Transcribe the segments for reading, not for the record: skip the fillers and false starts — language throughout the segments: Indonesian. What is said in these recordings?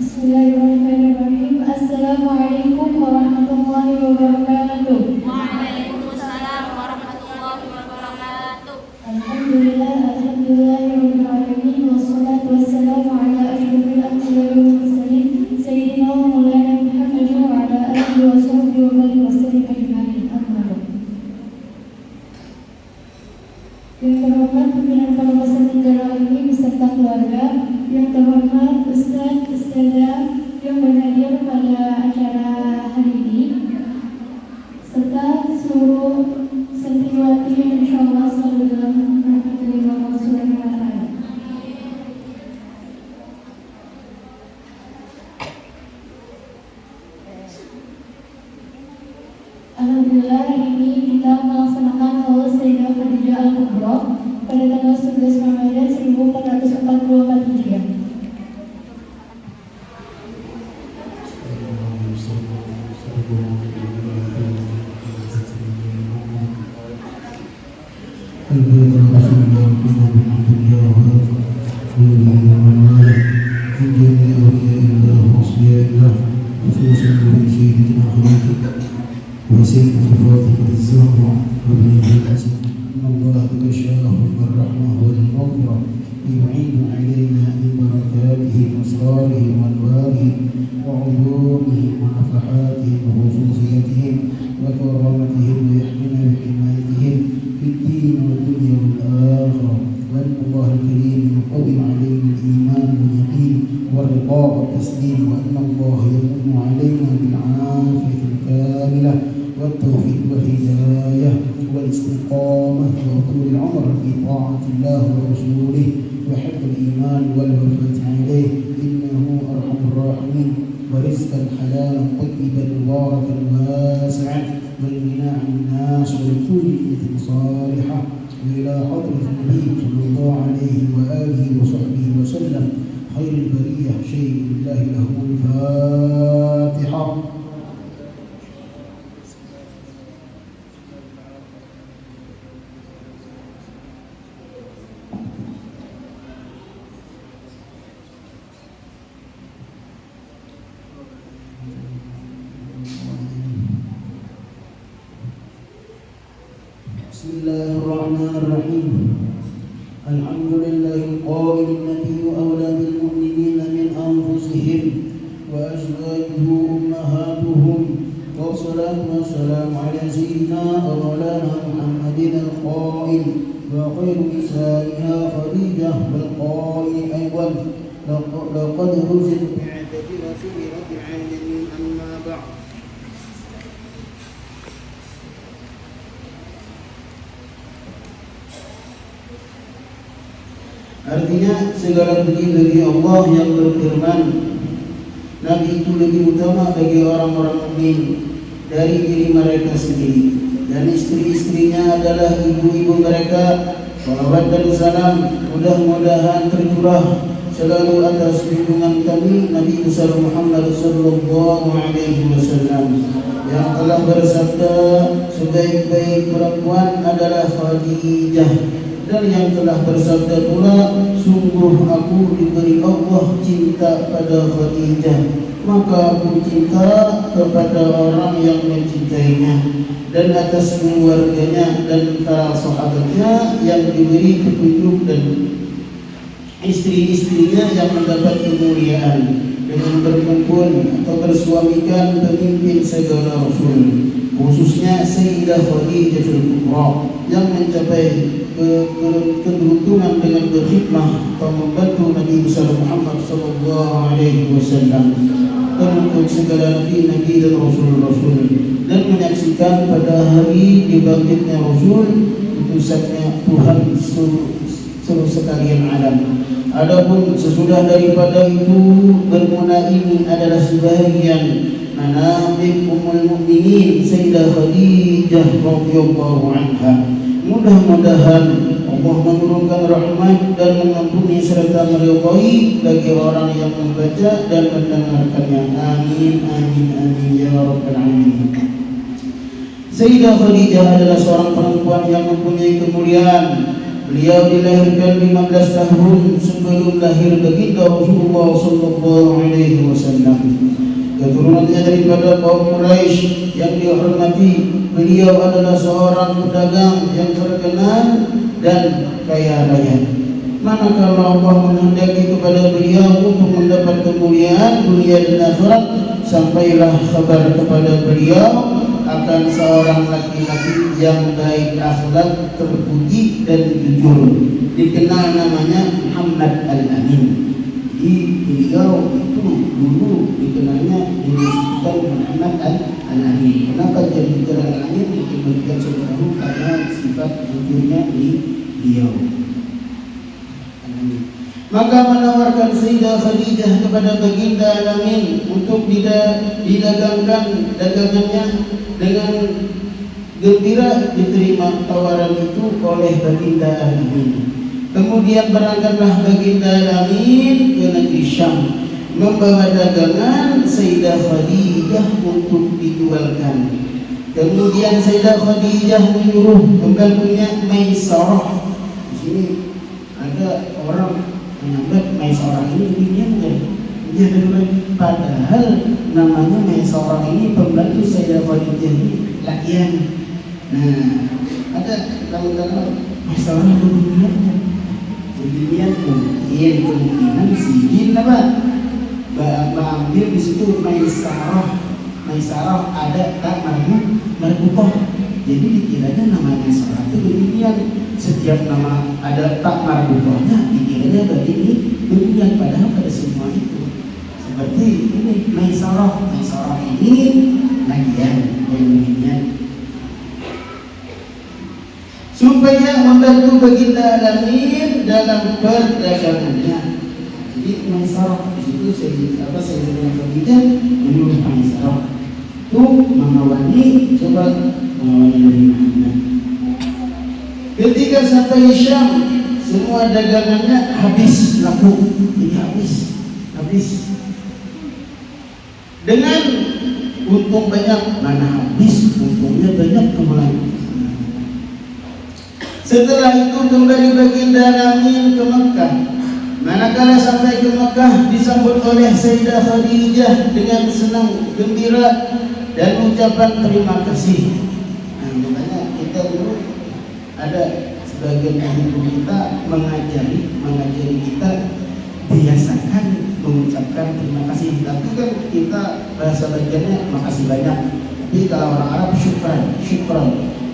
Bismillahirrahmanirrahim. Assalamualaikum warahmatullahi wabarakatuh. Waalaikumsalam warahmatullahi wabarakatuh. Alhamdulillahirabbil alamin wassalatu wassalamu ala asyrofil anbiya'i wal mursalin sayyidina wa maulana Muhammadin wa ala alihi wa sahbihi wa man wasallam ajma'in. Amma ba'd. Yang terhormat pimpinan Pondok Negara ini beserta keluarga, yang terhormat Ustaz, Ustazah yang berhadir pada acara hari ini, serta seluruh santriwati yang insyaallah selalu dalam rahmatullah wa subhanahu wa ta'ala. Alhamdulillah, hari ini kita melaksanakan haul Sayyidah Khadijah Al-Kubra pada tanggal 11 Ramadan 1444 Hijriah. Bismillahirrahmanirrahim. Alhamdulillahil qailin nabiyyu awla bil mu'minina min anfusihim wa azwajuhu ummahatuhum wa salatu wassalamu ala sayyidina wa maulana Muhammadin al-qail wa khairu nisaiha Khadijah wal qail aywan laqad ruzil bi'adati rasuli rabbil alamin amma ba'd. Artinya segala puji bagi Allah yang berfirman, Nabi itu lebih utama bagi orang-orang mukmin dari diri mereka sendiri, dan istri-istrinya adalah ibu-ibu mereka. Salawat dan salam mudah-mudahan tercurah selalu atas junjungan kami Nabi besar Muhammad sallallahu alaihi wasallam yang telah bersabda, sebaik-baik perempuan adalah Khadijah, dan yang telah bersabda pula, sungguh aku diberi Allah cinta pada Khadijah, maka aku cinta kepada orang yang mencintainya, dan atas keluarganya dan para sahabatnya yang diberi petunjuk, dan istri-istrinya yang mendapat kemuliaan dengan berkumpul atau bersuamikan pemimpin segala rasul, khususnya Sayyidah Khadijah Al-Kubra yang mencapai keberuntungan dengan berkhidmah atau membantu Nabi besar Muhammad sallallahu alaihi wasallam dan untuk segala nabi-nabi dan rasul-rasul, dan menyaksikan pada hari dibangkitnya Rasul utusannya Tuhan seluruh sekalian alam. Adapun sesudah daripada itu, bermula ini adalah sebahagian manaqib Ummul Mukminin Sayyidah Khadijah radhiyallahu anha. Mudah-mudahan Allah menurunkan rahmat dan mengampuni serta meridhai bagi orang yang membaca dan mendengarkannya. Amin, amin, amin ya rabbal alamin. Sayyidah Khadijah adalah seorang perempuan yang mempunyai kemuliaan. Beliau dilahirkan 15 tahun sebelum lahir baginda Rasulullah sallallahu alaihi wasallam. daripada kaum Quraisy yang dihormati. Beliau adalah seorang pedagang yang terkenal dan kaya raya. Manakala Allah menghendaki kepada beliau untuk mendapat kemuliaan dunia dan akhirat, sampailah kabar kepada beliau akan seorang laki-laki yang baik akhlak, terpuji dan jujur, dikenal namanya Muhammad Al-Amin. Jadi beliau itu dulu dikenalnya disebutkan Muhammad Al-Amin. Kenapa jadi dikenal Al-Amin? Diberikan sesuatu karena sifat jujurnya beliau. Maka menawarkan Sayyidah Khadijah kepada baginda Al-Amin untuk didagangkan dagangannya. Dengan gembira diterima tawaran itu oleh baginda Al-Amin. Kemudian berangkatlah baginda Al-Amin ke negeri Syam, membawa dagangan Sayyidah Khadijah untuk dijualkan. Kemudian Sayyidah Khadijah menyuruh pembantunya Maisarah. Di sini ada orang menyambat Maisarah ini demikian. Dia lagi, padahal namanya Maisarah ini pembantu Sayyidah Khadijah ini lakian. Nah, ada kalau Maisarah beginian mungkin kemungkinan si jin apa? Ambil di situ Maisarah. Maisarah ada tak marbutoh. Jadi dikiranya nama Maisarah itu beginian. Setiap nama ada tak marbutohnya dikiranya berarti ini beginian, padahal pada semua itu seperti ini Maisarah. Maisarah ini lagian beginian supaya membantu baginda Al-Amin dalam perdagangannya. Jadi Maisarah di situ saya bilang Khadijah menyuruh Maisarah itu mengawani Nabi Muhammad. Ketika sampai Syam, semua dagangannya habis laku. Ini habis. Dengan untung banyak, mana habis untungnya banyak kembali. Setelah itu kembali baginda Al-Amin ke Mekah. Manakala sampai ke Mekah, disambut oleh Sayyidah Khadijah dengan senang gembira dan ucapan terima kasih. Nah, makanya kita dulu ada sebagian guru kita mengajari kita biasakan mengucapkan terima kasih. Tapi kan kita bahasa bagiannya makasih banyak. Tapi kalau orang Arab syukran.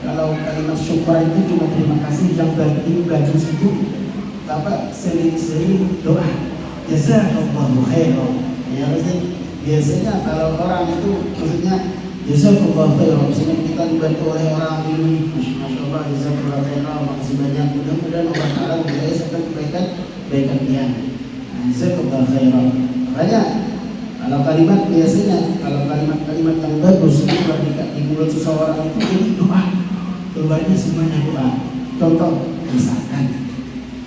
Kalau kalimat syukran itu cuma terima kasih, yang bagus itu apa? Sering-sering doa. Jazakallahu khairan. Ya biasanya kalau orang itu maksudnya jazakallahu khairan. Misalnya kita dibantu oleh orang ini, masya Allah, jazakallahu khairan, makasih banyak. Mudah-mudahan Allah Taala memberikan kebaikan dia. Jazakallahu khairan. Makanya kalau kalimat biasanya, kalau kalimat yang bagus keluar di mulut seseorang itu jadi doa. Keluarnya semuanya doa. Contoh, misalkan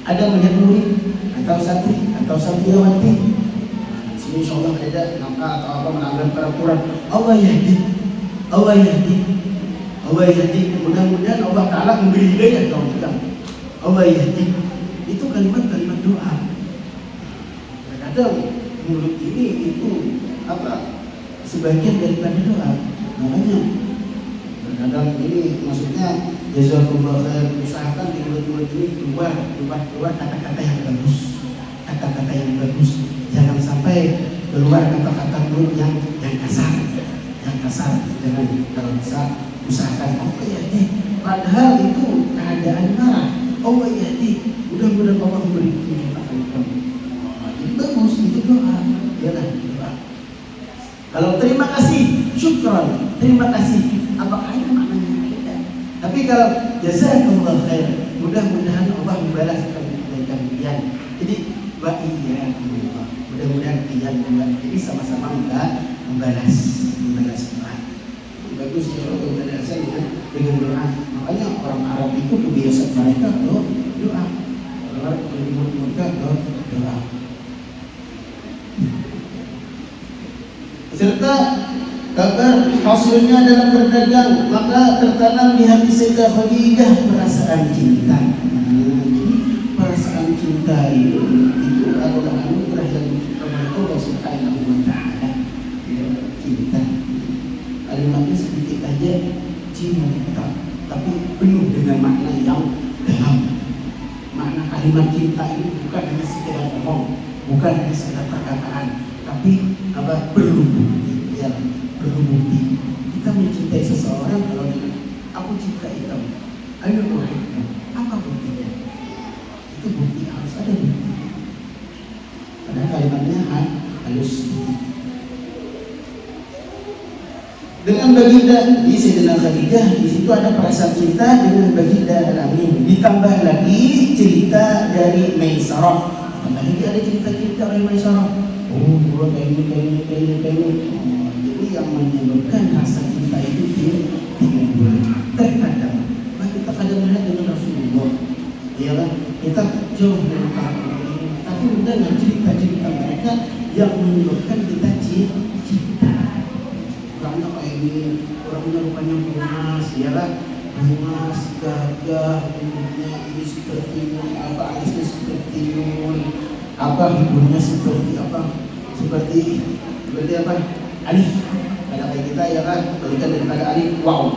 ada melihat murid atau santri atau santriwati, sini insya Allah ada nakal atau apa melanggar peraturan, Allah yahdi. Mudah-mudahan Allah Taala memberi hidayah kalau kita. Allah yahdi. Itu kalimat-kalimat doa. Kadang mulut ini itu apa? Sebagian daripada doa. Makanya kadang ini maksudnya jazakumullah khair, usahakan di mulut-mulut ini keluar kata-kata yang bagus, jangan sampai keluar kata-kata mulut yang kasar, jangan. Kalau bisa usahakan Allah ya, padahal itu keadaan marah. Allah ya, mudah-mudahan Allah memberi petunjuk akan kamu. Jadi bagus itu doa, doa. Kalau terima kasih, syukran, terima kasih. Apakah itu maknanya beda? Tapi kalau jazakumullah khair, mudah-mudahan Allah membalas kebaikan kalian. Jadi wa iyyakumullah, mudah-mudahan kalian jadi sama-sama membalas doa. Bagus ya kalau berbiasa dengan doa. Makanya orang Arab itu kebiasaan mereka doa. Orang Arab mereka doa. Serta kabar hasilnya dalam berdagang, maka tertanam di hati Sayyidah Khadijah perasaan cinta. Jadi perasaan cinta itu adalah anugerah yang Allah Subhanahu wa Ta'ala. Cinta. kalimat cinta ini bukan hanya sekedar ngomong, bukan hanya sekedar perkataan, tapi apa, perlu bukti, ya, perlu bukti. Kita mencintai seseorang kalau dia, aku cintai kamu, ayo uhibbu, apa buktinya? Itu bukti, harus ada bukti. Padahal kalimatnya halus. Dengan baginda di Sayyidina Khadijah, di situ ada perasaan cinta dengan baginda Al-Amin. Ditambah lagi cerita dari Maisarah. Ditambah lagi ada cerita-cerita dari Maisarah. Oh, dua kayak ini. Oh, jadi yang menyebabkan rasa cinta itu timbul. Terkadang, kita kadang melihat dengan Rasulullah, ya kan? Kita jauh dari para ulama, tapi dengan cerita-cerita mereka yang menyebabkan kita cinta. Orangnya kayak gini, orangnya rupanya bungas, ya kan? Bungas, gagah, bentuknya ini seperti ini, apa alisnya seperti ini, apa hidungnya seperti apa? Seperti apa? Alif. Ada kayak kita, ya kan? Berikan daripada alif, wow.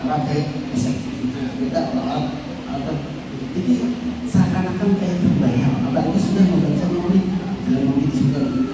Karena kayak bisa, nah, beda orang apa? Jadi seakan-akan kayak terbayang. Apalagi sudah membaca maulid, dalam maulid sudah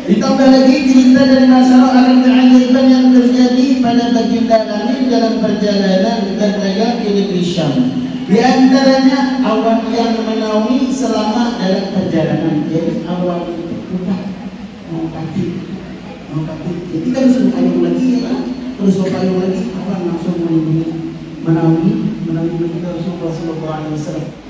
ditambah lagi cerita dari masalah alam keajaiban yang terjadi pada baginda Al-Amin dalam perjalanan berdagang ke negeri Syam. Di antaranya awan yang menaungi selama dalam perjalanan. Jadi awan bukan mau kaki. Jadi kan suruh payung lagi, ya kan? Terus suruh payung lagi, awan langsung menaungi baginda Rasulullah SAW.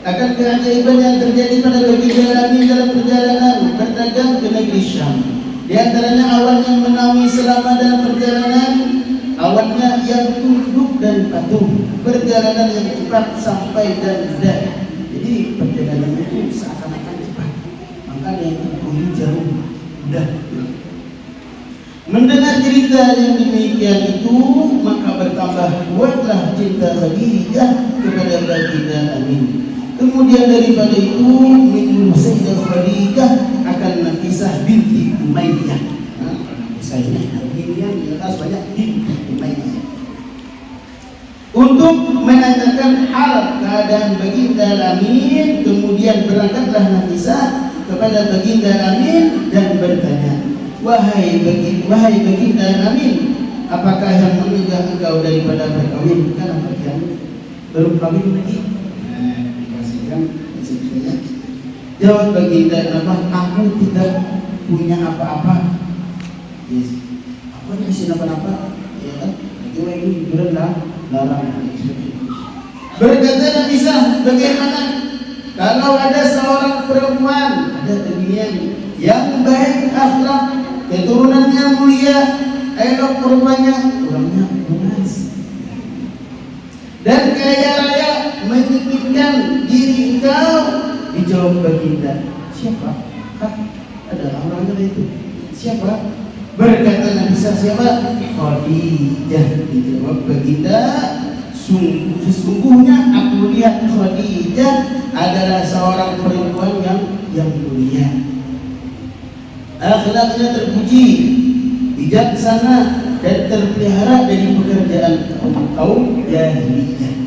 Akan keajaiban yang terjadi pada baginda Al-Amin dalam perjalanan berdagang ke negeri Syam. Di antaranya awan yang menaungi selama dalam perjalanan, awannya yang tunduk dan patuh, perjalanan yang cepat sampai dan mudah. Jadi perjalanan itu seakan-akan cepat, maka yang tempuh jauh mudah. Mendengar cerita yang demikian itu, maka bertambah kuatlah cinta Khadijah kepada baginda Al-Amin. Kemudian daripada itu min Sayyidah Khadijah akan Nafisah binti Umayyah. Sayyidina Khadijah di atas banyak binti Umayyah. Untuk menanyakan hal keadaan baginda Al-Amin, kemudian berangkatlah Nafisah kepada baginda Al-Amin dan bertanya, wahai baginda Al-Amin, apakah yang mencegah engkau daripada berkawin? Karena bagian belum kawin lagi. Jawab baginda Al-Amin, aku tidak punya apa-apa. Yes. Aku tidak bisa apa-apa, ya kan? Jadi ini jujuran larang. Berkata Nafisah, bagaimana kalau ada seorang perempuan, ada demikian yang baik akhlak, keturunannya mulia, elok rupanya, orangnya lunas, dan kaya raya, menyikitkan diri engkau. Dijawab baginda, siapa? Ada orangnya itu. Siapa? Berkata Nafisah, siapa? Khadijah. Dijawab baginda, sesungguhnya aku lihat Khadijah adalah seorang perempuan yang mulia, akhlaknya terpuji, bijaksana, dan terpelihara dari pekerjaan kaum jahiliyah.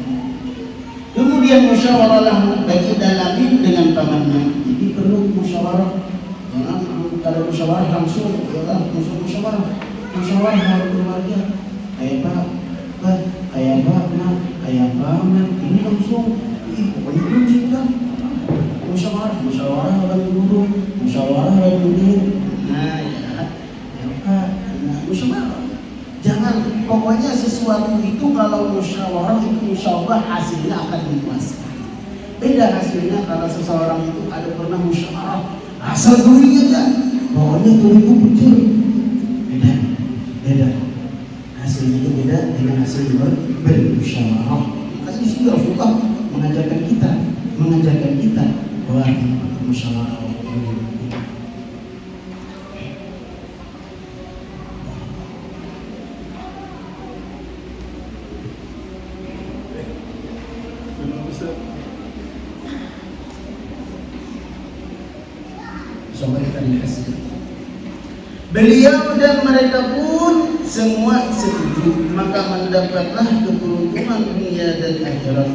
Kemudian musyawarahlah baginda Al-Amin dengan pamannya. Jadi perlu musyawarah. Jangan kalau musyawarah langsung, musyawarah keluarga. Kayak Pak, kayak paman. Ini langsung. Pokoknya belum cinta. Musyawarah bagi guru, musyawarah bagi murid. Nah, ya Pak, musyawarah. Jangan, pokoknya sesuatu itu kalau musyawarah itu insya Allah hasilnya akan memuaskan. Beda hasilnya kalau seseorang itu ada pernah musyawarah asal durinya aja, pokoknya duriku kecil. Beda. Hasilnya itu beda dengan hasil bermusyawarah. Makanya di sini Rasulullah mengajarkan kita bahwa musyawarah ini. mereka dikasih. Beliau dan mereka pun semua setuju, maka mendapatlah keberuntungan dunia dan akhirat.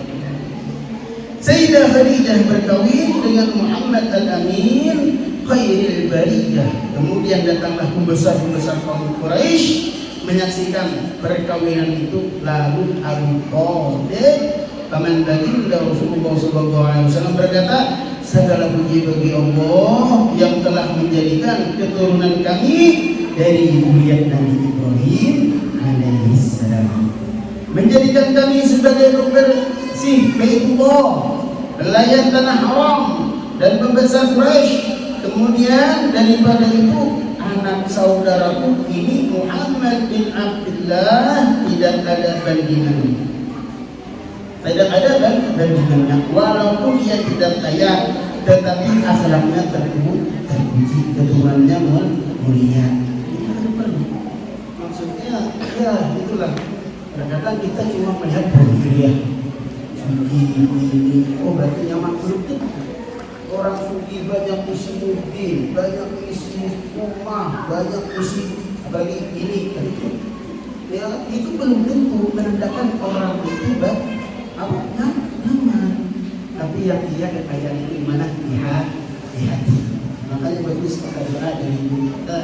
Sayyidah Khadijah berkawin dengan Muhammad Al-Amin khairil bariyah. Kemudian datanglah pembesar-pembesar kaum Quraisy menyaksikan perkawinan itu. Lalu Abu Thalib paman baginda Rasulullah SAW berkata, segala puji bagi Allah yang telah menjadikan keturunan kami dari zuriat Nabi Ibrahim alaihissalam, menjadikan kami sebagai pembersih Baitullah, pelayan tanah haram dan pembesar Quraisy. Kemudian daripada itu anak saudaraku ini Muhammad bin Abdullah tidak ada bandingannya. Tidak ada bandingannya, walaupun ia tidak kaya, tetapi akhlaknya terpuji, keturunannya mulia. Maksudnya, ya itulah. Kadang-kadang kita cuma melihat ya, ini, oh berarti nyaman politik. Orang sugi banyak isi mobil, banyak isi rumah, banyak isi apalagi ini kan itu. Ya itu belum tentu menandakan orang itu nyaman. Tapi yang dia kekayaan itu mana di hati. Makanya bagus kita doa dari kita.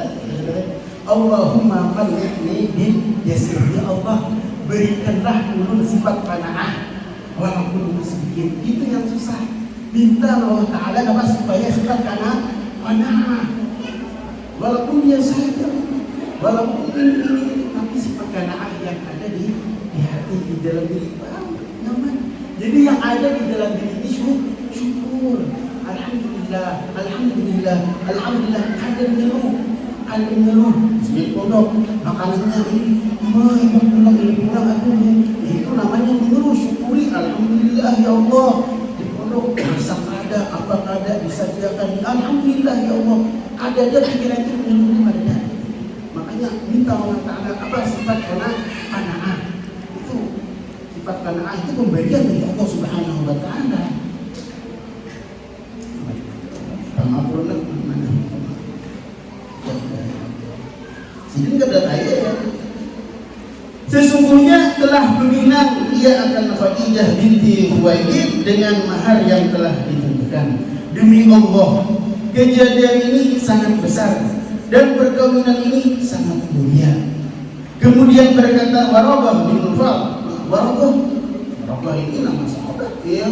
Allahumma qannitni bil yasir. Ya Allah, berikanlah ulun sifat qanaah walaupun sedikit. Itu yang susah. Minta Allah Ta'ala supaya sifat qanaah walaupun dia saja, walaupun ini tapi sifat qanaah yang ada di hati, di dalam diri nyaman. Jadi yang ada di dalam diri ini syukur. Alhamdulillah, alhamdulillah, alhamdulillah. Ada mengeluh sedikit pondok makanannya ini kurang itu namanya mengeluh. Syukuri, alhamdulillah ya Allah. Masak ada, apa ada, disajikan, alhamdulillah ya Allah. Ada pikiran itu menunggu ada. Makanya minta Allah Ta'ala apa sifat qanaah. Itu sifat qanaah itu pemberian dari Allah Subhanahu wa Ta'ala. Pengapuran mana? Sini enggak ada kaya ya. Sesungguhnya telah meminang ia akan Khadijah binti Khuwailid dengan mahar yang telah ditentukan. Demi Allah, kejadian ini sangat besar dan perkawinan ini sangat mulia. Kemudian berkata Waraqah bin Nawfal. Waraqah ini nama sahabat, ya.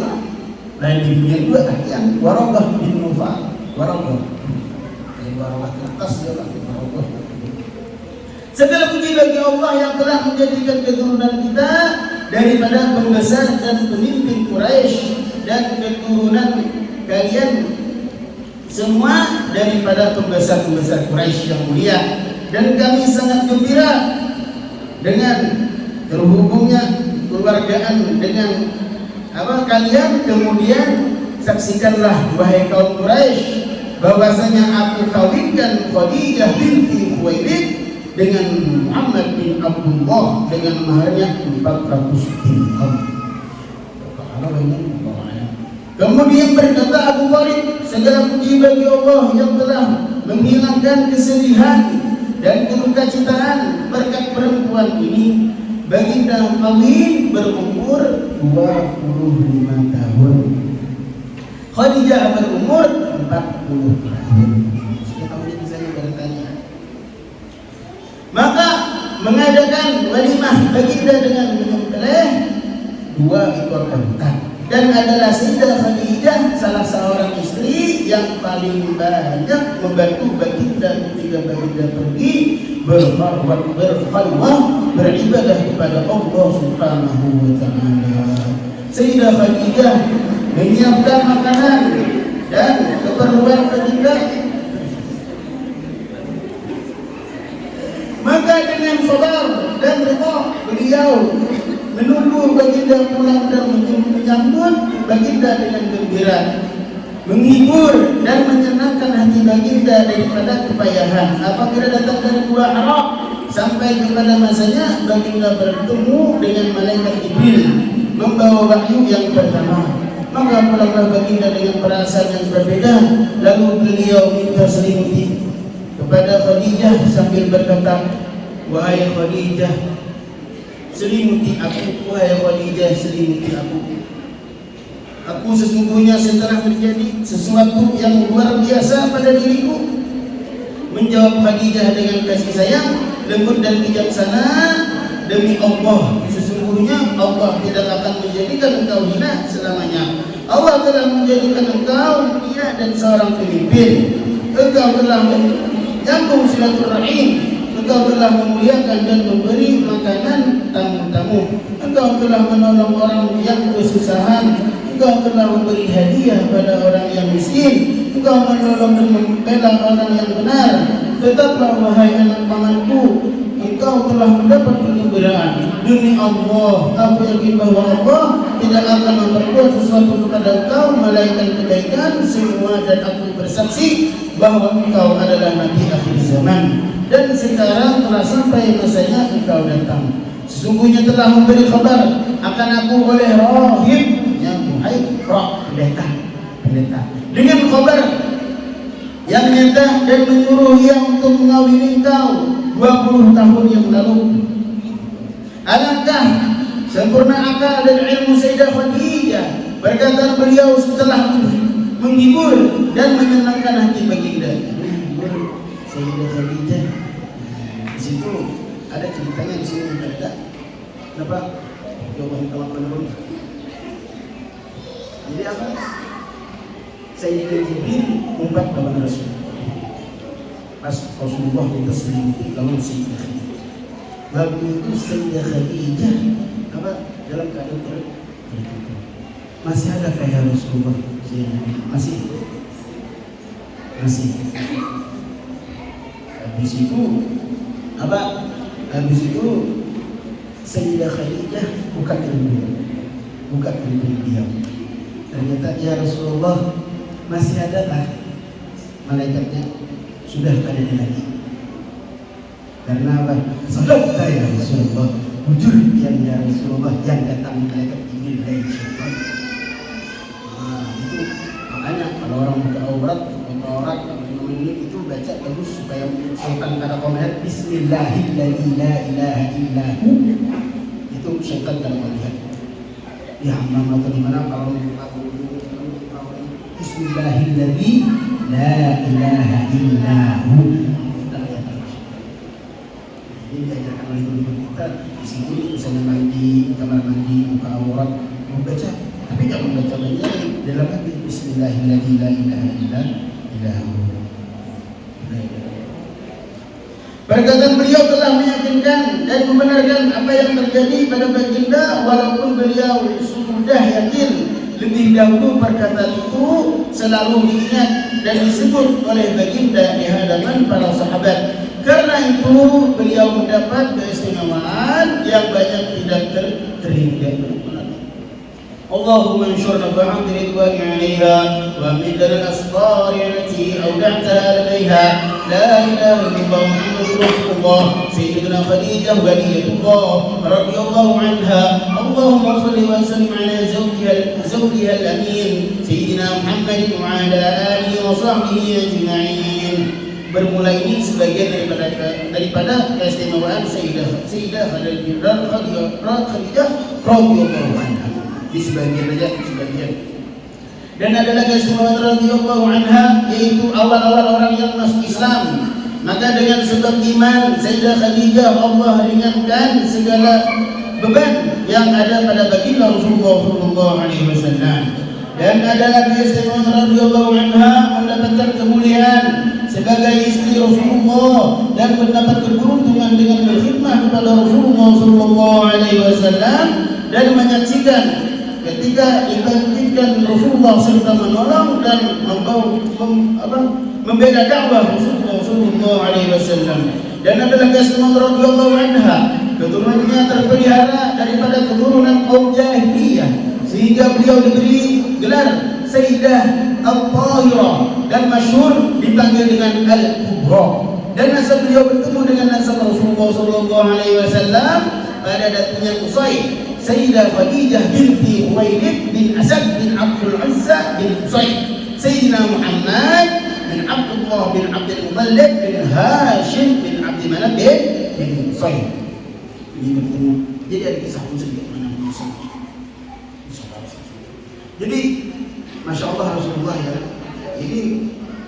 Lain di dunia dua yang Waraqah bin Nawfal. Waraqah ke atas dia lah. Waraqah. Segala puji bagi Allah yang telah menjadikan keturunan kita daripada pembesar dan pemimpin Quraisy dan keturunan kalian semua daripada pembesar-pembesar Quraisy yang mulia, dan kami sangat gembira dengan terhubungnya keluargaan dengan kalian. Kemudian saksikanlah wahai kaum Quraisy bahwasanya aku kawinkan Khadijah binti Khuwailid dengan Muhammad bin Abdullah dengan maharnya 400 dirham. Kemudian berkata Abu Thalib, segala puji bagi Allah yang telah menghilangkan kesedihan dan kedukacitaan berkat perempuan ini. Baginda kawin berumur 25 tahun. Khadijah berumur 40 tahun. Maka mengadakan walimah baginda dengan menyembelih 2 ekor unta, dan adalah Sayyidah Khadijah salah seorang istri yang paling banyak membantu baginda ketika baginda pergi berkhalwah beribadah kepada Allah Subhanahu wa Ta'ala. Sayyidah Khadijah menyiapkan makanan dan keperluan baginda. Maka dengan sabar dan redha beliau menunggu baginda pulang dan menyambut baginda dengan gembira, menghibur dan menyenangkan hati baginda daripada kepayahan. Apabila datang dari Gua Hira sampai kepada masanya, baginda bertemu dengan malaikat Jibril membawa wahyu yang pertama. Maka pulanglah baginda dengan perasaan yang berbeda. Lalu beliau minta berselimuti kepada Khadijah sambil berkata, wahai Khadijah, selimuti aku, wahai Khadijah, selimuti aku. Aku sesungguhnya setelah terjadi sesuatu yang luar biasa pada diriku. Menjawab Khadijah dengan kasih sayang, lembut dan bijaksana, demi Allah, sesungguhnya Allah tidak akan menjadikan engkau hina selamanya. Allah telah menjadikan engkau mulia dan seorang pemimpin. Engkau telah menyambung silaturahim, engkau telah memuliakan dan memberi makanan tamu-tamu, engkau telah menolong orang yang kesusahan, engkau telah memberi hadiah pada orang yang miskin, engkau menolong dan membela orang yang benar. Tetaplah wahai anak pamanku, engkau telah mendapat kegembiraan. Demi Allah, aku yakin bahwa Allah tidak akan memperbuat sesuatu kepada engkau melainkan kebaikan semua, dan aku bersaksi bahwa engkau adalah nabi akhir zaman, dan sekarang telah sampai masanya engkau datang. Sesungguhnya telah memberi kabar akan aku oleh rahib yang muhaib, pendeta, dengan kabar yang nyata dan menyuruh ia untuk mengawini engkau 20 tahun yang lalu. Alangkah sempurna akal dan ilmu Sayyidah Khadijah, perkataan beliau setelah menghibur dan menyenangkan hati baginda. Sayyidah Khadijah, di situ ada ceritanya, di sini ada. Kenapa? Jawaban kawan dulu. Jadi apa? Sayyidina Jibril umpat kepada Rasul. Pas Rasulullah minta selimuti lalu Sayyidah Khadijah. Waktu itu Sayyidah Khadijah apa? Dalam keadaan tertutup. Masih ada kayak Rasulullah? Masih. Habis itu apa? Habis itu Sayyidah Khadijah buka kerudung dia. Ternyata ya Rasulullah, masih adakah malaikatnya? Sudah ada lagi. Karena apa? Sadaqta ya Rasulullah, jujur ya Rasulullah, yang datang malaikat Jibril dari syaitan. Itu makanya kalau orang buka aurat itu baca bagus supaya syaitan pada komentar Bismillahirrahmanirrahim la ilaha illahu. Itu syaitan kalau melihat. Ya mana atau di mana kalau Bismillahirrahmanirrahim la ilaha illahu. Ini diajarkan oleh guru kita. Di sini misalnya mandi, kamar mandi, buka aurat, membaca. Tapi tidak membaca banyak dalam hati Bismillahirrahmanirrahim la ilaha illahu. Perkataan beliau telah meyakinkan dan membenarkan apa yang terjadi pada baginda, walaupun beliau sudah yakin lebih dahulu perkataan itu selalu diingat dan disebut oleh baginda di hadapan para sahabat. Karena itu beliau mendapat keistimewaan yang banyak tidak terhingga. اللهم انشر نفحات رضوان عليها ومدد الاسرار التي اودعتها لديها. لا اله الا الله محمد رسول الله سيدنا خديجه ولية الله رضي الله عنها. اللهم صل وسلم على زوجها الامين سيدنا محمد وعلى اله وصحبه اجمعين. Bermula ini sebagian daripada keistimewaan Sayyidah Khadijah radhiyallahu anha. Di sebagian saja, sebagian. Dan ada lagi keistimewaan radhiyallahu anha, yaitu awal-awal orang yang masuk Islam. Maka dengan sebab iman Sayyidah Khadijah, Allah ringankan segala beban yang ada pada baginda Rasulullah sallallahu alaihi wasallam. Dan ada lagi keistimewaan radhiyallahu anha mendapatkan kemuliaan sebagai istri Rasulullah dan mendapat keberuntungan dengan berkhidmat kepada Rasulullah sallallahu alaihi wasallam dan menyaksikan ketika dibangkitkan Rasulullah serta menolong dan membela dakwah Rasulullah sallallahu alaihi wasallam. Dan adalah Asma radhiyallahu anha, keturunannya terpelihara daripada keturunan kaum jahiliyah sehingga beliau diberi gelar Sayyidah Al-Tahirah dan masyhur dipanggil dengan Al-Kubra. Dan nasab beliau bertemu dengan nasab Rasulullah sallallahu alaihi wasallam pada datangnya Qusay. Sayyidah Khadijah binti Khuwailid bin Asad bin Abdul Uzza bin Qusay. Sayyidina Muhammad bin Abdullah bin Abdul Muttalib bin Hashim bin Abdi Manaf bin Qusay. Ini bertemu. Jadi ada kisah pun sedikit mana Musa. Jadi Masya Allah Rasulullah ya. Ini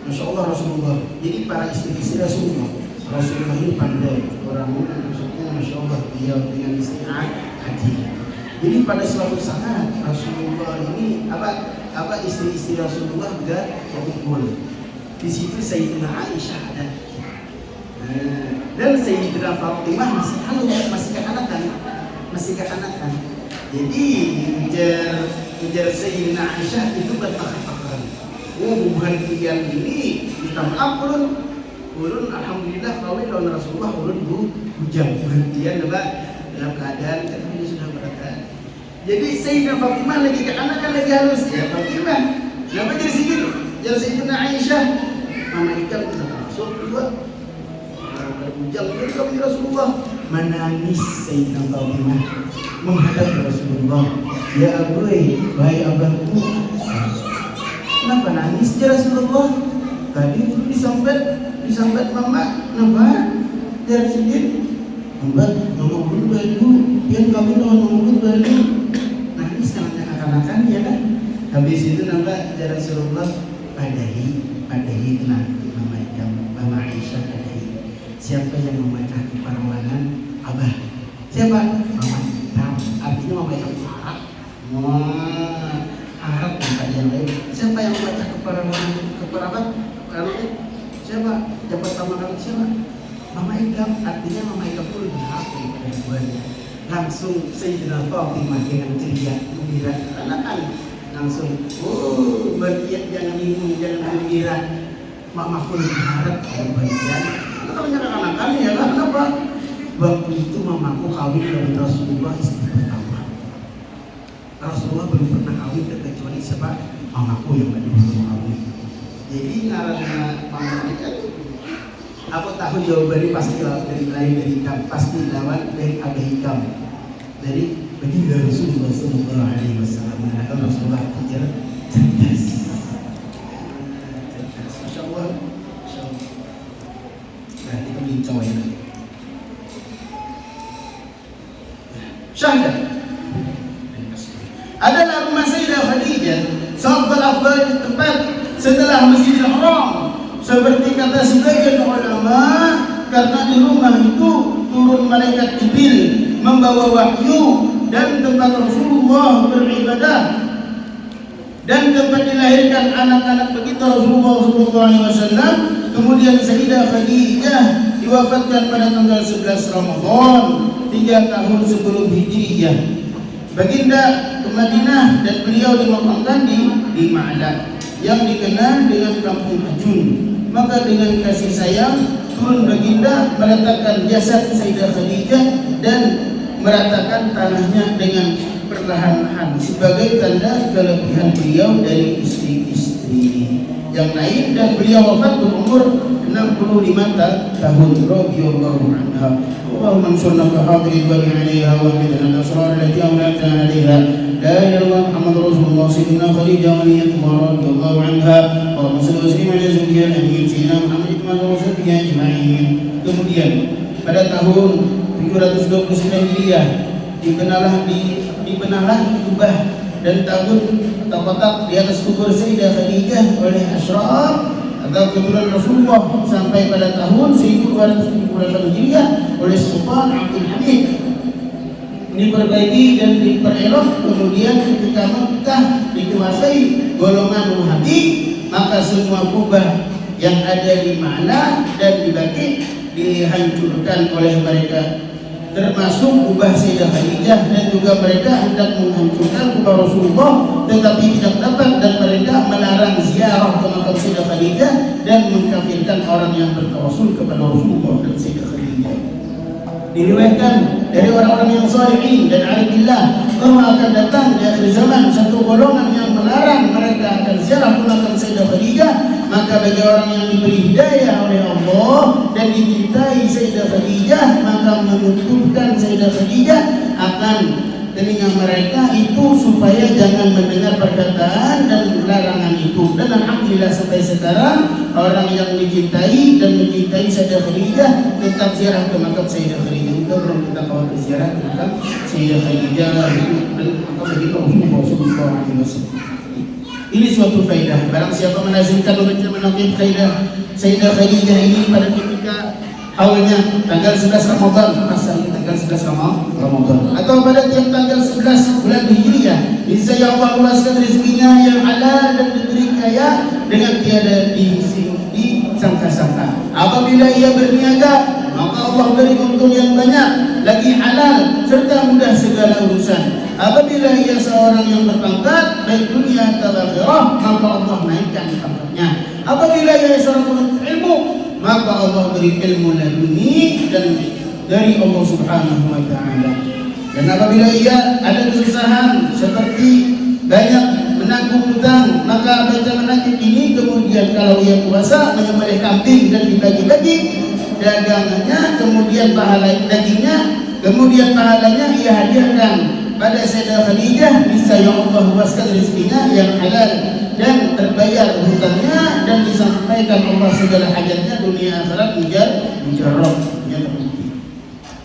Masya Allah Rasulullah. Jadi para istri-istri Rasulullah ini pandai. Orang-orang maksudnya Masya Allah dia dengan istri hati. Jadi pada suatu saat Rasulullah ini apa istri-istri Rasulullah juga berkumpul. Di situ Sayyidina Aisyah ada. Dan Sayyidina Fatimah masih kekanakan. Jadi ujar Sayyidina Aisyah itu bertakar-takar. Hubungan kalian ini minta maaf ulun alhamdulillah kawin lawan Rasulullah ulun hujan berhentian dalam keadaan katanya sudah berangkat. Jadi Sayyidina Fatimah lagi kekanakan lagi halus ya Fatimah. Kenapa jadi sikit? Jadi Sayyidina Aisyah mama ikan kita masuk kedua. Berhujang kepada Rasulullah menangis Sayyidina Fatimah menghadap Rasulullah. Ya abuy, wahai abahku, kenapa nangis ya Rasulullah? Tadi itu disambat mama, kenapa? Jangan sedih. Mama beli baju, yang kamu mau baju. Nangis karena kekanakan ya kan? Habis itu nampak ya Rasulullah padahi tenang mama Aisyah padahi. Siapa yang membaca keperawanan abah? Siapa? Mama hitam. Artinya mama hitam Arab. Arab bukan yang lain. Siapa yang membaca keperawanan? Siapa? Yang pertama kali siapa? Mama hitam. Artinya mama hitam itu lebih hafal pada buahnya. Langsung Sayyidina Fatimah dengan ceria gembira anak-anak langsung berdiat jangan bingung jangan gembira. Mamaku lebih harap pada bagian. Kalau anak-anak ya lah kenapa? Waktu itu mamaku kawin dengan Rasulullah istri pertama. Rasulullah belum pernah kawin kecuali siapa? Mamaku yang belum kawin. Jadi karena mama kita aku tahu jawabannya pasti dari lain dari hikam, pasti lawan dari Abi Hikam, dari baginda Rasulullah Sallallahu Alaihi Wasallam. Mengatakan Rasulullah kejar cerdas. Masya Allah. Nah, itu bincang ya. Syahadat adalah rumah Sayyidah Khadijah, afdal tempat setelah Masjidil Haram. Seperti kata sebagian ulama, karena di rumah itu turun malaikat Jibril membawa wahyu dan tempat Rasulullah beribadah dan tempat dilahirkan anak-anak begitu Rasulullah SAW. Kemudian Sayyidah Khadijah diwafatkan pada tanggal 11 Ramadan 3 tahun sebelum Hijriyah. Baginda ke Madinah dan beliau dimakamkan di Ma'la yang dikenal dengan Kampung Ajun. Maka dengan kasih sayang turun baginda meletakkan jasad Sayyidah Khadijah dan meratakan tanahnya dengan perlahan-lahan sebagai tanda kelebihan beliau dari istri-istri yang lain, dan beliau wafat berumur 65 tahun radhiyallahu anha. Allahumma ansurna fi hadhihi al-bani 'alayha wa bidna al-asrar allati awlatna 'alayha. La ilaha illallah Muhammadur Rasulullah sayyidina Khadijah radhiyallahu anha. Allahumma salli wa sallim ala sayyidina Nabi sayyidina Muhammad wa sahbihi ajma'in. Kemudian pada tahun 329 Hijriah dibenahlah kubah dan tabut atau kotak di atas kubur Sayyidah Khadijah oleh asyraf atau keturunan Rasulullah sampai pada tahun 1228 Hijriah oleh Sultan Abdul Hamid. Diperbaiki dan diperelok. Kemudian ketika Mekah dikuasai golongan Wahabi, maka semua kubah yang ada di Ma'la dan di Baqi dihancurkan oleh mereka, termasuk kubah Sayyidah Khadijah, dan juga mereka hendak menghancurkan kubah Rasulullah tetapi tidak dapat, dan mereka melarang ziarah ke makam Sayyidah Khadijah dan mengkafirkan orang yang bertawasul kepada Rasulullah dan Sayyidah Khadijah. Diriwayatkan dari orang-orang yang salihin dan arifillah bahwa akan datang di akhir zaman satu golongan yang melarang mereka akan ziarah ke makam Sayyidah Khadijah. Maka bagi orang yang diberi hidayah oleh Allah dan dicintai Sayyidah Khadijah, maka menutupkan Sayyidah Khadijah akan telinga mereka itu supaya jangan mendengar perkataan dan larangan itu. Dan alhamdulillah sampai sekarang orang yang dicintai dan mencintai Sayyidah Khadijah tetap ziarah ke makam Sayyidah Khadijah. Kita belum kita kawal ke ziarah ke makam Sayyidah Khadijah dan makam begitu Rasulullah sallallahu alaihi wasallam. Ini suatu faedah. Barang siapa menazimkan membaca menakib Sayyidah Khadijah ini pada ketika awalnya tanggal 11 Ramadan, pasal tanggal 11 Ramadan, atau pada tiap tanggal 11 bulan Hijriah, niscaya Allah luaskan rezekinya yang halal dan diberi kaya dengan tiada disangka-sangka. Apabila ia berniaga, maka Allah beri untung yang banyak, lagi halal serta mudah segala urusan. Apabila ia seorang yang berpangkat baik dunia atau akhirah, maka Allah naikkan pangkatnya. Apabila ia seorang penuntut ilmu, maka Allah beri ilmu laduni dan dari Allah Subhanahu wa taala. Dan apabila ia ada kesusahan seperti banyak menanggung hutang, maka baca menakib ini, kemudian kalau ia puasa menyembelih kambing dan dibagi-bagi dagangannya, kemudian pahala dagingnya, kemudian pahalanya ia hadiahkan pada Sayyidah Khadijah, niscaya Allah luaskan rezekinya yang halal dan terbayar hutangnya dan disampaikan Allah segala hajatnya dunia akhirat mujarrab.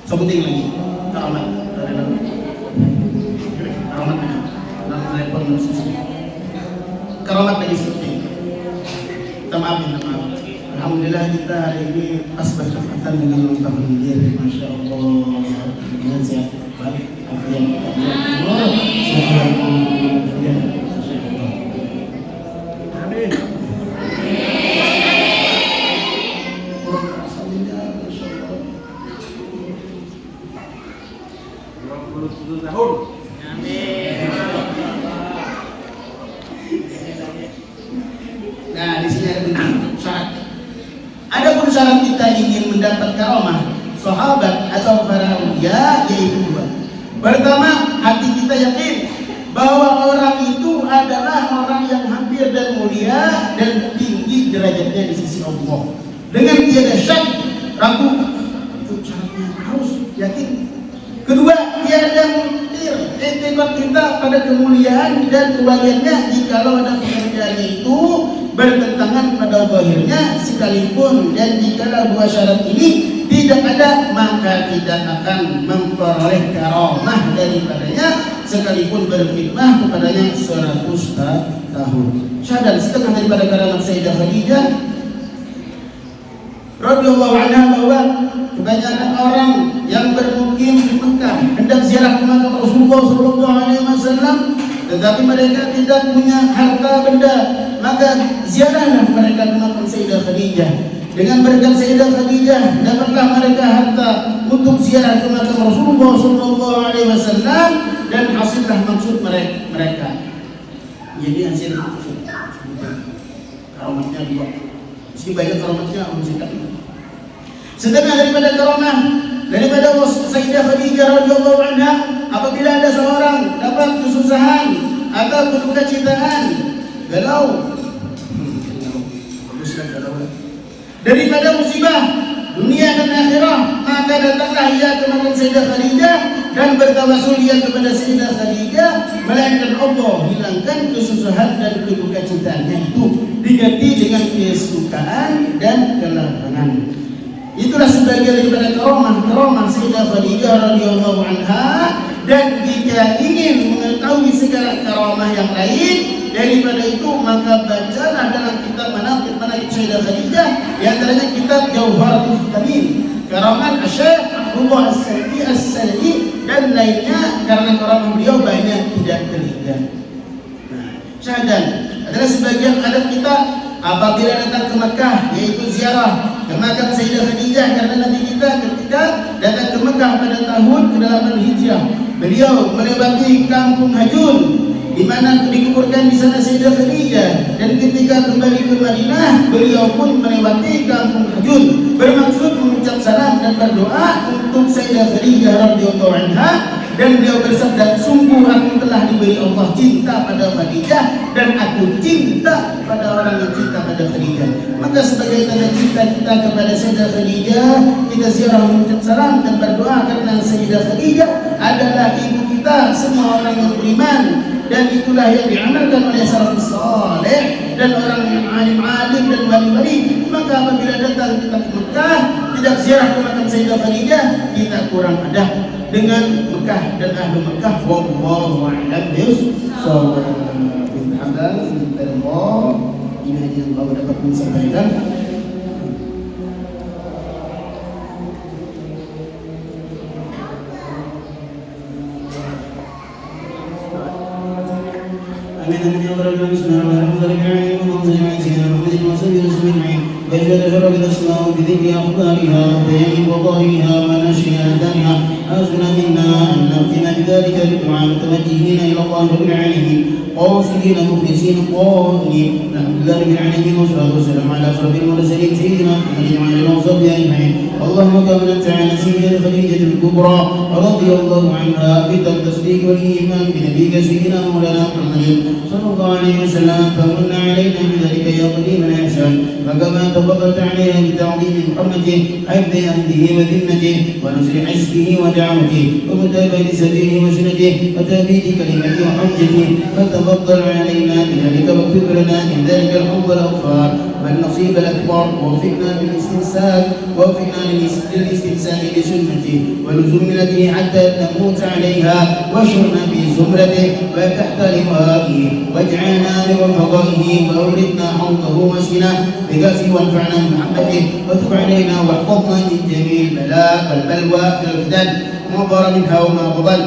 Sebutin lagi karamat karamat lagi seperti kita maafin. Alhamdulillah kita hari ini pas bertepatan dengan ulang tahun Hijriah. Masya Allah, dengan sehat balik Nah, di sini ada penting syarat. Adapun syarat kita ingin mendapat karamah sahabat atau para aulia yaitu dua. Pertama, hati kita yakin bahwa orang itu adalah orang yang hampir dan mulia dan tinggi derajatnya di sisi Allah. Dengan tiada syak, ragu, itu syaratnya harus yakin. Kedua, tiada mungkir etikat kita pada kemuliaan dan kewaliannya jikalau ada pekerjaannya itu bertentangan pada zahirnya sekalipun, dan jikalau dua syarat ini tidak ada maka kita akan memperoleh karamah daripadanya sekalipun berkhidmah kepadanya 100 tahun. Syahadat setengah daripada karamah Sayyidah Khadijah radhiyallahu anha bahwa kebanyakan orang yang bermukim di Mekah hendak ziarah ke makam Rasulullah sallallahu alaihi wasallam, tetapi mereka tidak punya harta benda, maka ziarahlah mereka ke makam Sayyidah Khadijah. Dengan berkat Sayyidah Khadijah dapatlah mereka harta untuk ziarah ke makam Rasulullah sallallahu alaihi wasallam dan hasillah maksud mereka. Jadi hasil karamatnya dua. Meski banyak karamatnya setengah daripada karamah daripada Sayyidah Khadijah radhiyallahu anha, apabila ada seorang dapat kesusahan atau kedukacitaan, galau daripada musibah dunia dan akhirat, maka datanglah ia ke makam Sayyidah Khadijah dan bertawasul ia kepada Sayyidah Khadijah, melainkan Allah hilangkan kesusahan dan kedukacitaannya itu, diganti dengan kesukaan dan kelapangan. Itulah sebagian daripada karamah Sayyidah Khadijah radhiyallahu anha. Dan jika ingin mengetahui segala karamah yang lain daripada itu, maka bacalah dalam kitab manaqib Sayyidah Khadijah, di antaranya kitab Jauharatul Karim karamah Syekh Abdullah As-Salih dan lainnya, karena karamah beliau banyak tidak terhingga. Nah, syahadat adalah sebagian adab kita apabila datang ke Mekah, yaitu ziarah ke makam Sayyidah Khadijah, karena Nabi kita ketika datang ke Mekah pada tahun ke-8 Hijriah, beliau melewati kampung Hajun di mana dikuburkan di sana Sayyidah Khadijah, dan ketika kembali ke Madinah beliau pun melewati kampung Hajun bermaksud mengucap salam dan berdoa untuk Sayyidah Khadijah radhiyallahu anha. Dan beliau bersabda, sungguh aku telah diberi Allah cinta pada Khadijah dan aku cinta pada orang yang cinta pada Khadijah. Maka sebagai tanda cinta kita kepada Sayyidah Khadijah, kita ziarah mengucap salam dan berdoa, karena Sayyidah Khadijah adalah ibu kita kita semua orang yang beriman, dan itulah yang diamalkan oleh salafus saleh dan orang yang alim-alim dan wali-wali. Maka apabila datang kita ke Mekah, tidak ziarah ke makam Sayyidah Khadijah, kita kurang adab dengan Mekah dan ahli Mekah. Wallahu a'lam bishawab. Alhamdulillah, ini hanya yang Allah dapat menyampaikan. آمين من يغفر لنا بسم الله الرحمن الرحيم اللهم صل على سيدنا محمد وصحبه وسلم أجمعين وإذا تشرب الأسماء بذكر أخبارها وبيان فضائلها ونشر أثارها حسنا منا أن نختم بذلك الدعاء متوجهين إلى الله رب العالمين قاصدين مخلصين قائلين الحمد لله رب العالمين والصلاة والسلام على أشرف المرسلين سيدنا محمد وعلى آله وصحبه أجمعين. اللهم كما أنت على سيدنا خديجة الكبرى رضي الله عنها بالتصديق والإيمان بنبيك سيدنا مولانا محمد صلى الله عليه وسلم فمن علينا بذلك يا قديم الإحسان فكما تفضلت علينا بتعظيم محمده حفظ أهله وذمته ونصر حزبه ودعوته ومتابعة سبيله وسنته وتأبيد كلمته وحجته فتفضل علينا بذلك واكتب لنا من ذلك الحب والأغفار والنصيب الأكبر ووفقنا للاستمساك بسنته ولزوم ملته حتى نموت عليها واشرنا في زمرته وتحت لوائه واجعلنا بوفقائه وأوردنا حوضه واسقنا بكأسه وانفعنا بمحبته وتب علينا واحفظنا من جميع البلاء والبلوى في الفتن ما ضر منها وما بطل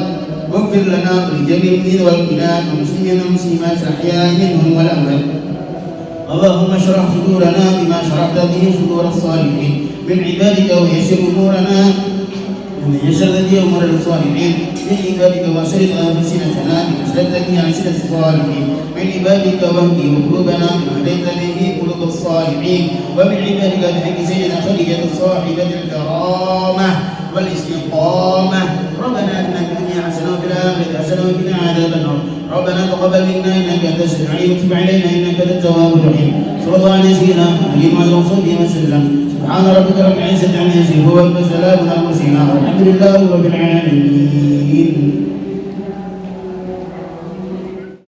واغفر لنا ولجميع المؤمنين والمؤمنات والمسلمين والمسلمات الأحياء منهم والأموات. اللهم اشرح صدورنا بما شرحت به صدور الصالحين من عبادك ويسر امورنا ومن يسر ذي امور الصالحين من عبادك وسرد انفسنا بكسرت به السنه الصالحين من عبادك واهدي قلوبنا بما هديت به قلوب الصالحين ومن عبادك بحق سيدنا خديجه صاحبه الكرامه والاستقامه. ربنا اتنا في الدنيا حسنه وفي الاخره حسنه وقنا عذاب النار. ربنا تقبل منا انك انت السميع العليم وتب علينا انك انت التواب الرحيم. صلى الله على سيدنا محمد وعلى اله وصحبه وسلم. سبحان ربك رب العزه عما يصفون وسلام على المرسلين والحمد لله رب العالمين.